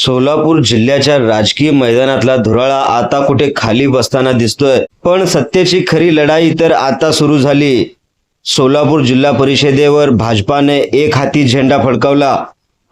सोलापूर जिल्ह्याच्या राजकीय मैदानातला धुराळा आता कुठे खाली बसताना दिसतोय, पण सत्तेची खरी लढाई तर आता सुरू झाली। सोलापूर जिल्हा परिषदेवर भाजपाने एक हाती झेंडा फडकवला,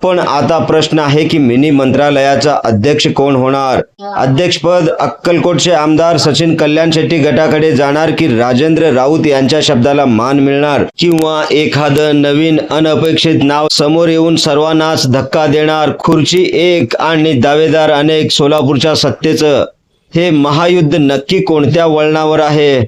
पण आता प्रश्न आहे की मिनी मंत्रालयाचा अध्यक्ष कोण होणार। अध्यक्षपद अक्कलकोटचे आमदार सचिन कल्याण शेट्टी गटाकडे जाणार की राजेंद्र राऊत यांच्या शब्दाला मान मिळणार, किंवा एखादं नवीन अनपेक्षित नाव समोर येऊन सर्वांनाच धक्का देणार। खुर्ची एक आणि दावेदार अनेक, सोलापूरच्या सत्तेचं हे महायुद्ध नक्की कोणत्या वळणावर आहे।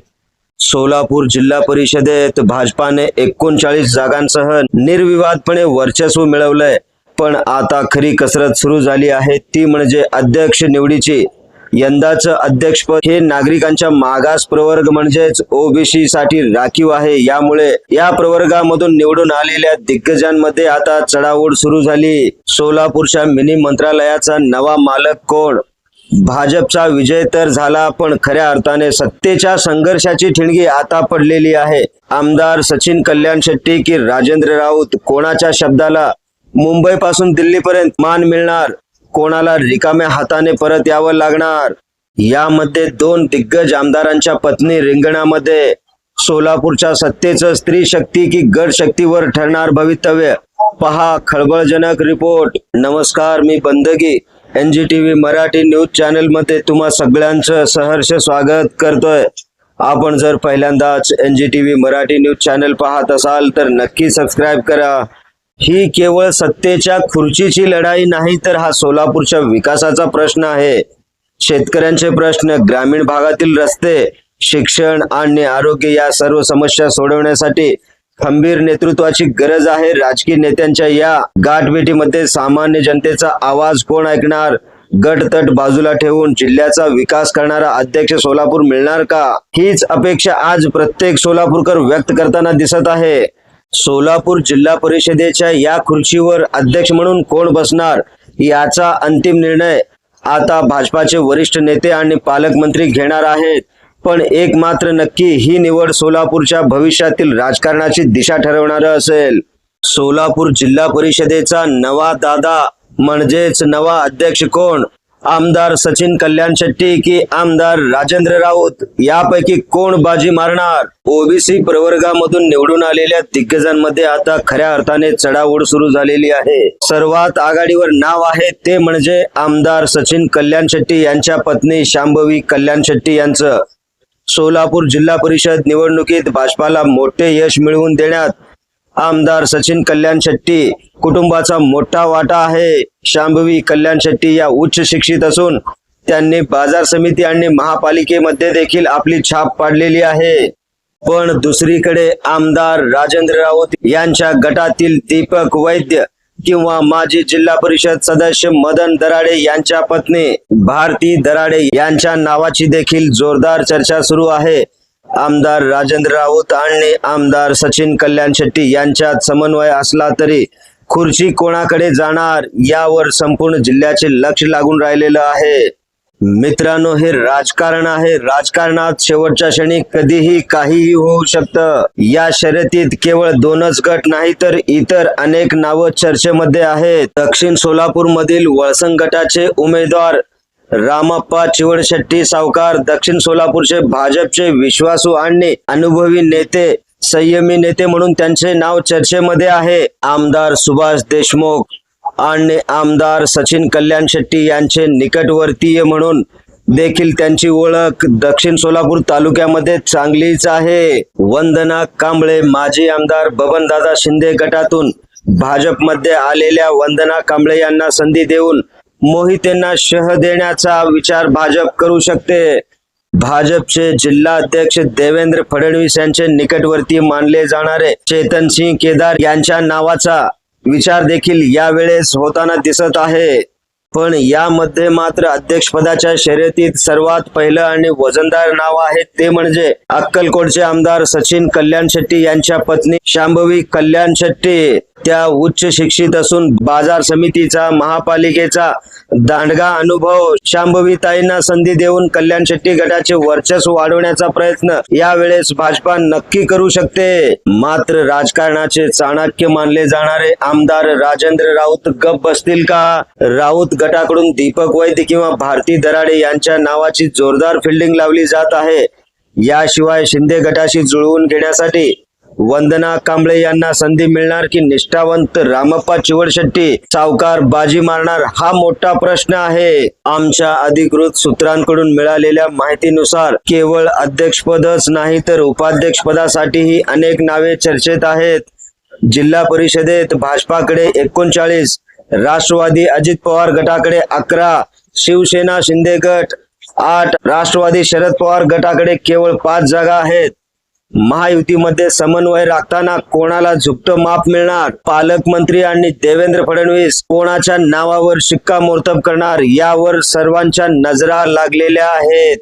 सोलापूर जिल्हा परिषदेत भाजपाने 39 जागांसह निर्विवादपणे वर्चस्व मिळवलंय, पण आता खरी कसरत सुरू झाली आहे, ती म्हणजे अध्यक्ष निवडीची। यंदाचं अध्यक्षपद हे नागरिकांच्या मागास प्रवर्ग म्हणजेच ओबीसी साठी राखीव आहे। यामुळे या प्रवर्गामधून निवडून आलेल्या दिग्गजांमध्ये आता चढाओढ सुरू झाली। सोलापूरच्या मिनी मंत्रालयाचा नवा मालक कोण? भाजपचा विजय तर झाला, पण खऱ्या अर्थाने सत्तेच्या संघर्षाची ठिणगी आता पडलेली आहे। आमदार सचिन कल्याण शेट्टी की राजेंद्र राऊत, कोणाच्या शब्दाला मुंबई पासून दिल्लीपर्यंत मान मिळणार, कोणाला रिकाम्या हाताने परत यावं लागणार। यामध्ये दोन दिग्गज आमदारांच्या पत्नी रिंगणामध्ये। सोलापूरच्या सत्तेचं स्त्री शक्ती की गट शक्तीवर ठरणार भवितव्य, पहा खळबळजनक रिपोर्ट। नमस्कार, मी बंदगी NGTV मराठी न्यूज चॅनल मध्ये तुम्हा सगळ्यांचं सहर्ष स्वागत करतोय। आपण जर पहिल्यांदाच NGTV मराठी न्यूज चॅनल पाहत असाल तर नक्की सबस्क्राइब करा। ही केवळ सत्तेच्या खुर्चीची लढाई नाही, तर हा सोलापूरच्या विकासाचा प्रश्न आहे। शेतकऱ्यांचे प्रश्न, ग्रामीण भागातील रस्ते, शिक्षण आणि आरोग्य या सर्व समस्या सोडवण्यासाठी खंबीर नेतृत्वाची गरज आहे। राजकीय नेत्यांच्या या गाठभेटीमध्ये सामान्य जनतेचा आवाज कोण ऐकणार? गटतट बाजूला ठेवून जिल्ह्याचा विकास करणारा अध्यक्ष सोलापूर मिळणार का? हीच अपेक्षा आज प्रत्येक सोलापूरकर व्यक्त करताना दिसत आहे। सोलापूर जिल्हा परिषदेच्या या खुर्चीवर अध्यक्ष म्हणून कोण बसणार याचा अंतिम निर्णय आता भाजपाचे वरिष्ठ नेते आणि पालकमंत्री घेणार आहेत। पण एक मात्र नक्की, ही निवड सोलापूरच्या भविष्यातील राजकारणाची दिशा ठरवणार असेल। सोलापूर जिल्हा परिषदेचा नवा दादा म्हणजेच नवा अध्यक्ष कोण? आमदार सचिन कल्याण शेट्टी की आमदार राजेंद्र राऊत, यापैकी कोण बाजी मारणार? ओबीसी प्रवर्गामधून निवडून आलेल्या दिग्गजांमध्ये आता खऱ्या अर्थाने चढाओढ सुरू झालेली आहे। सर्वात आघाडीवर नाव आहे ते म्हणजे आमदार सचिन कल्याण शेट्टी यांच्या पत्नी शांभवी कल्याण शेट्टी यांचं। सोलापूर जिल्हा परिषद निवडणुकीत भाजपाला मोठे यश मिळवून देण्यात आमदार सचिन कल्याण शेट्टी कुटुंबाचा मोठा वाटा आहे। शांभवी कल्याण शेट्टी या उच्च शिक्षित असून त्यांनी बाजार समिती आणि महापालिकेमध्ये देखील आपली छाप पाडलेली आहे। पण दुसरीकडे आमदार राजेंद्र राऊत यांच्या गटातील दीपक वैद्य किंवा माजी जिल्हा परिषद सदस्य मदन दराडे यांच्या पत्नी भारती दराडे यांच्या नावाची देखील जोरदार चर्चा सुरू आहे। आमदार राजेंद्र राऊत आणि आमदार सचिन कल्याण शेट्टी यांच्यात समन्वय असला तरी खुर्ची कोणाकडे जाणार यावर संपूर्ण जिल्ह्याचे लक्ष लागून राहिलेलं आहे। मित्रांनो, हे राजकारण आहे। राजकारणात शेवटच्या क्षणी कधीही काहीही होऊ शकतं। या शर्यतीत केवळ दोनच गट नाही, तर इतर अनेक नावं चर्चेमध्ये आहेत। दक्षिण सोलापूर मधील वळसंग गटाचे उमेदवार रामप्पा चिवणशेट्टी सावकार, दक्षिण सोलापूरचे भाजपचे विश्वासू आणि अनुभवी नेते, संयमी नेते म्हणून त्यांचे नाव चर्चेमध्ये आहे। आमदार सुभाष देशमुख आणि आमदार सचिन कल्याण शेट्टी यांचे निकटवर्तीय म्हणून देखील त्यांची ओळख दक्षिण सोलापूर तालुक्यामध्ये चांगलीच आहे। वंदना कांबळे, माजी आमदार बबनदादा शिंदे गटातून भाजपमध्ये आलेल्या वंदना कांबळे यांना संधी देऊन मोहितेंना शह देण्याचा विचार भाजप करू शकते। भाजपचे जिल्हा अध्यक्ष देवेंद्र फडणवीस यांचे निकटवर्तीय मानले जाणारे चेतनसिंह केदार यांच्या नावाचा विचार देखील यावेळेस होताना दिसत आहे। पण यामध्ये मात्र अध्यक्षपदाच्या शर्यतीत सर्वात पहिलं आणि वजनदार नाव आहे ते म्हणजे अक्कलकोटचे आमदार सचिन कल्याण शेट्टी यांच्या पत्नी शांभवी कल्याण शेट्टी। त्या उच्च शिक्षित असून बाजार समितीचा, महापालिकेचा दांडगा अनुभव। शांभवीताईंना संधी देऊन कल्याण शेट्टी गटाचे वर्चस्व वाढवण्याचा प्रयत्न यावेळेस भाजपा नक्की करू शकते। मात्र राजकारणाचे चाणक्य मानले जाणारे आमदार राजेंद्र राऊत गप बसतील का? राऊत गटाकडून दीपक वैद्य किंवा भारती दराडे यांच्या नावाची जोरदार फिल्डिंग लावली जात आहे. याशिवाय शिंदे गटाशी जुळवून घेण्यासाठी वंदना कांबळे यांना संधी मिळणार की निष्ठावंत रामप्पा चिवडशेट्टी सावकार बाजी मारणार, हा मोठा प्रश्न आहे. आमच्या अधिकृत सूत्रांकडून मिळालेल्या माहितीनुसार केवळ अध्यक्षपदच नाही तर उपाध्यक्षपदासाठीही अनेक नावे चर्चेत आहेत. जिल्हा परिषदेत भाजपाकडे 39, राष्ट्रवादी अजित पवार गटाकडे 11, शिवसेना शिंदे गट 8, राष्ट्रवादी शरद पवार गटाकडे केवळ 5 जागा आहेत. महायुतीमध्ये समन्वय राखताना कोणाला झुकतं माप मिळणार? पालकमंत्री आणि देवेंद्र फडणवीस कोणाच्या नावावर शिक्कामोर्तब करणार यावर सर्वांच्या नजरा लागलेल्या आहेत.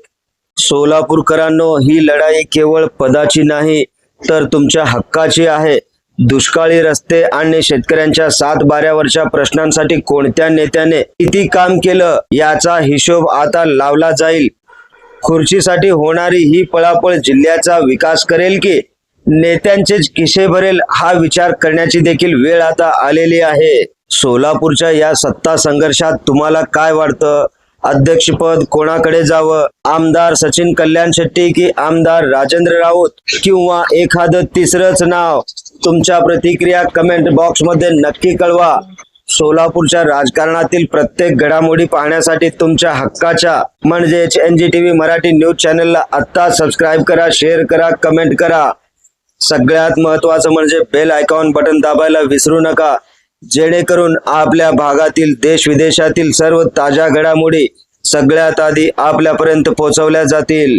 सोलापूरकरांनो, ही लढाई केवळ पदाची नाही तर तुमच्या हक्काची आहे. दुष्काळी रस्ते आणि शेतकऱ्यांच्या 7 बाऱ्यावरच्या प्रश्नांसाठी कोणत्या नेत्याने किती काम केलं याचा हिशोब आता लावला जाईल. खुर्चीसाठी होणारी ही पळापळ जिल्ह्याचा विकास करेल की नेत्यांचेच खिसे भरेल, हा विचार करण्याची देखील वेळ आता आलेली आहे. सोलापूरच्या या सत्ता संघर्षात तुम्हाला काय वाटतं? अध्यक्षपद कोणाकडे जावं? आमदार सचिन कल्याण शेट्टी की आमदार राजेंद्र राऊत किंवा एखादं तिसरंच नाव? तुमच्या प्रतिक्रिया कमेंट बॉक्स मध्ये नक्की कळवा. सोलापूरच्या राजकारणातील प्रत्येक घडामोडी पाहण्यासाठी तुमच्या हक्काच्या म्हणजेच NGTV मराठी न्यूज चॅनलला आत्ता सबस्क्राईब करा, शेअर करा, कमेंट करा. सगळ्यात महत्त्वाचं म्हणजे बेल आयकॉन बटन दाबायला विसरू नका, जेणेकरून आपल्या भागातील देश विदेशातील सर्व ताज्या घडामोडी सगळ्यात आधी आपल्यापर्यंत पोहोचवल्या जातील.